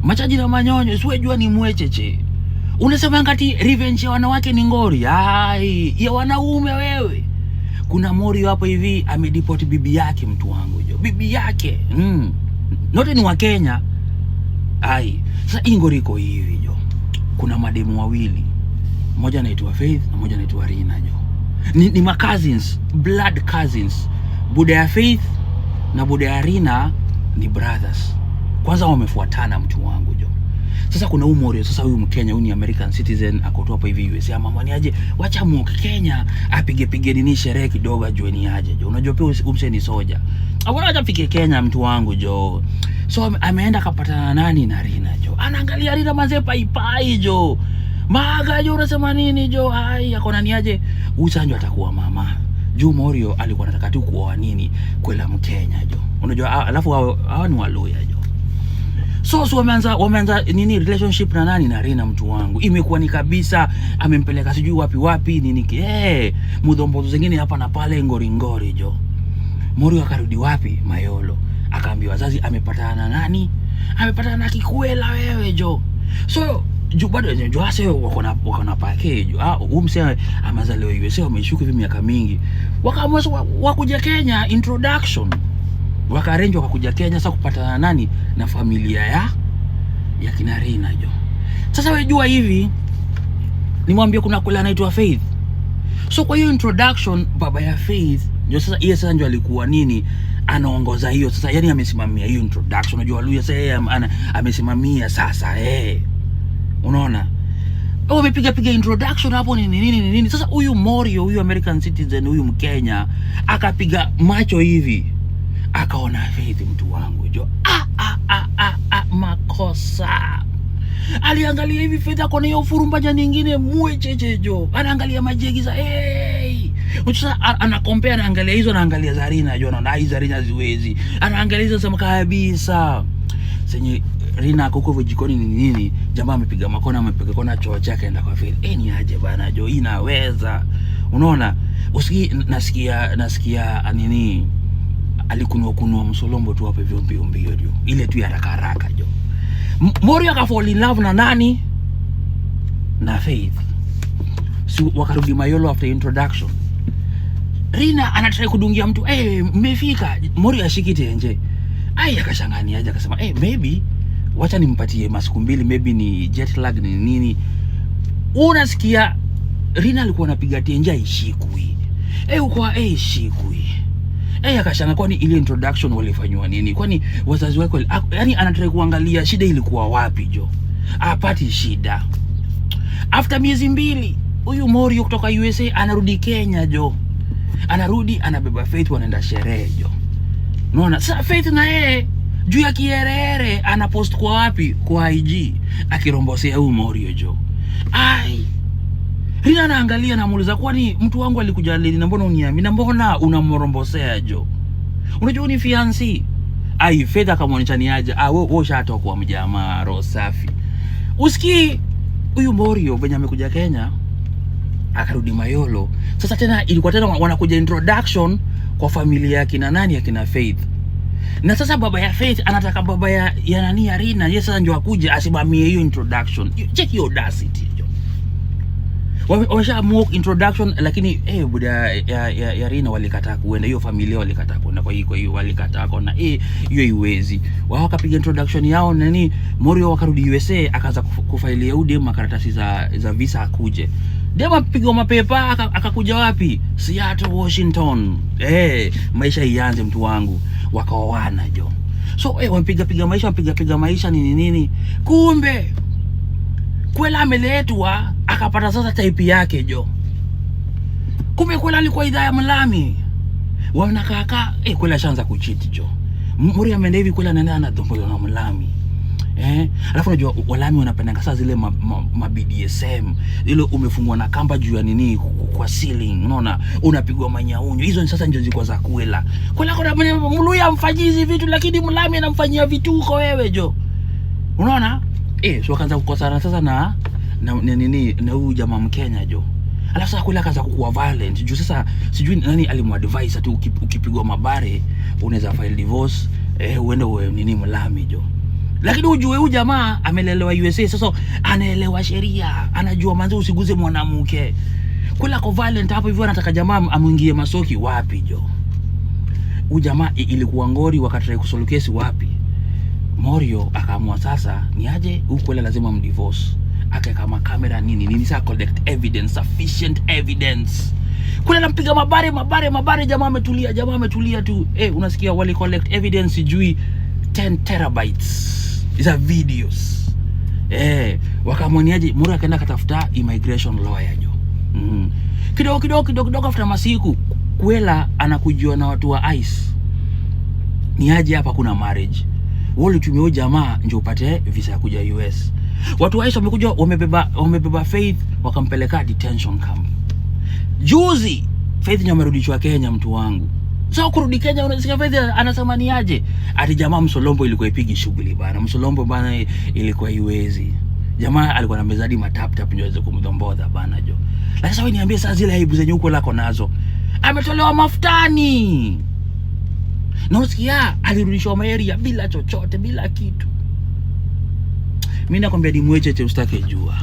Machaji na manyonyo, siwe jua ni mwecheche. Unasema ngati revenge ya wanawake ni ngori. Ai, ya wanaume wewe. Kuna Morio hapo hivi amedeport bibi yake, mtu wangu jo. Bibi yake. Note ni wa Kenya. Ai, sasa ingori iko hivi jo. Kuna mademu wawili. Mmoja anaitwa Faith na mmoja anaitwa Rina jo. Ni ma cousins, blood cousins. Buda ya Faith na buda ya Rina ni brothers. Kwanza wamefuatana, mtu wangu jo. Sasa kuna huyu Morio, sasa huyu Mkenya, huyu ni American citizen, akotoa hapa hivi USA. Mama ni aje, wacha muoke Kenya, apige nini sherehe kidogo ajue ni aje jo. Unajua pia umse ni soja. Abona acha pike Kenya, mtu wangu jo. So ameenda kapatana nani na Rina jo. Anaangalia Rina manze pai jo. Maga jo, unasema nini jo? Ai, akona ni aje, Usanjo atakuwa mama. Juu Morio alikuwa anataka tu kuoa nini kwela Mkenya jo. Unajua alafu hao ni Waluya jo. So wameanza nini relationship na nani na Rina, mtu wangu. Imekuwa ni kabisa amempeleka sijui wapi nini mudhombozo zingine hapa na pale ngori jo. Morio akarudi wapi? Mayolo. Akaambiwa wazazi amepatana na nani? Amepatana na Kikwela wewe jo. So bado jo hasa wako na package. Umse amazaliwa USA, ameshuka hivi miaka mingi. Wakaamua wakuja Kenya introduction. Wakaarrange wakakuja Kenya sasa kupatana nani na familia ya kina Rina jo. Sasa wewe jua hivi nimwambie kuna kule anaitwa Faith. So kwa hiyo introduction baba ya Faith ndio sasa yeye sasa ndio alikuwa nini anaongoza hiyo sasa, yani amesimamia hiyo introduction. Unajua Luya sasa yeye amesimamia sasa unaona. Wamepiga introduction hapo nini. Sasa huyu Morio, huyu American citizen, huyu Mkenya akapiga macho hivi. Akaona Faith, mtu wangu jo. Makosa. Aliangalia hivi Faith akona hiyo furumbaja nyingine mwecheche jo. Anaangalia majegi za sasa anakompea, anaangalia hizo, anaangalia za Rina jo. Anaona hizo Rina ziwezi. Anaangalia hizo sema kabisa. Senye Rina akoko jikoni nini. Jamaa amepiga makona, amepiga kona choo chake aenda kwa Faith. Ni aje bana jo, inaweza. Unaona? Usiki nasikia nini? Alikunua msolombo tu hapo hivyo mbio jo. Ile tu ya haraka jo. Morio akafall in love na nani? Na Faith. So wakarudi Mayolo after introduction. Rina anataka kudungia mtu, mmefika. Morio ashikite nje. Akashangania aje akasema, maybe wacha nimpatie masiku mbili, maybe ni jet lag ni nini. Unasikia Rina alikuwa anapiga tenja ishikui. Ishikui. Akashanga kwani ile introduction walifanywa nini? Kwani wazazi wake yani anataka kuangalia shida ilikuwa wapi jo. Apati shida. After miezi 2 huyu Morio kutoka USA anarudi Kenya jo. Anarudi anabeba Faith, wanaenda sherehe jo. Unaona? Sasa Faith na yeye juu ya kierere anapost kwa wapi? Kwa IG akirombosea huyu Morio jo. Rina anaangalia na muuliza, kwani mtu wangu alikuja lini na mbona uniamini na mbona unamrombosea jo? Unajua ni fiancé. Faith akamwonyesha ni aje. Wewe ushatoka kwa mjamaa roho safi. Usikii huyu Morio venye amekuja Kenya akarudi Mayolo. Sasa tena ilikuwa tena wanakuja introduction kwa familia yake na nani ya kina Faith. Na sasa baba ya Faith anataka baba ya nani ya Rina yeye sasa ndio akuje asimamie hiyo introduction. Check your audacity. Wamesha mock introduction lakini buda ya Rina walikataa kuenda, hiyo familia walikataa kuenda, kwa hiyo walikataa kona hiyo iwezi. Wao wakapiga introduction yao nani. Morio wakarudi USA akaanza kufailia udem makaratasi za visa akuje. Dema piga mapepa akakuja wapi? Seattle, Washington. Maisha ianze, mtu wangu. Wakaoana jo. So wamepiga maisha nini. Kumbe Kwela ameletwa akapata sasa type yake jo. Kumbe Kwela alikuwa idhaa ya Mlami. Wanakaka Kwela shanza kucheat jo. Morio ameenda hivi, Kwela anaenda anadhombola na Mlami. Alafu unajua Walami wanapenda sasa zile BDSM. Ile umefungwa na kamba juu ya nini kwa ceiling, unaona? Unapigwa manyaunyo. Hizo sasa ndio ziko za Kwela. Kwela kuna Mluya amfanyizi vitu lakini Mlami anamfanyia vituko wewe jo. Unaona? So akaanza kukosana sasa na huyu jamaa Mkenya jo. Alafu sasa Kwela akaanza kuwa violent. Juu sasa sijui nani alimuadvise ati ukipigwa mabare unaweza file divorce, uende uwe nini Mlami jo. Lakini ujue huyu jamaa amelelewa USA, sasa anaelewa sheria, anajua manzi usiguze mwanamke. Kula kwa violent hapo hivyo, anataka jamaa amuingie masoki wapi jo? Huyu jamaa ilikuwa ngori wakati kusolu kesi wapi? Morio akaamua sasa ni aje huko, lazima mdivorce. Akaweka kamera nini sasa collect evidence, sufficient evidence. Kule nampiga mabare, jamaa ametulia tu. Unasikia wali collect evidence jui 10 terabytes za videos. Wakamwoniaje Morio akaenda katafuta immigration lawyer jo. Kidogo after masiku Kwela anakujua na watu wa ICE. Ni aje hapa kuna marriage. Wale tumeo jamaa ndio upate visa ya kuja US. Watu wa ICE wamekuja wamebeba Faith wakampeleka detention camp. Juzi Faith ndio amerudishwa Kenya mtu wangu. Sasa kurudi Kenya unasikia Faith anasema ni aje? Ati jamaa Msolombo ilikuwa ipigi shughuli bana. Msolombo bana ilikuwa iwezi. Jamaa alikuwa na mezadi matap ndio aweze kumdhombodha bana jo. Lakini sasa wewe niambie sasa zile aibu zenye uko lako nazo. Ametolewa mafutani. Na usikia alirudishwa maeria bila chochote, bila kitu. Mimi nakwambia ni mwecheche usitake jua.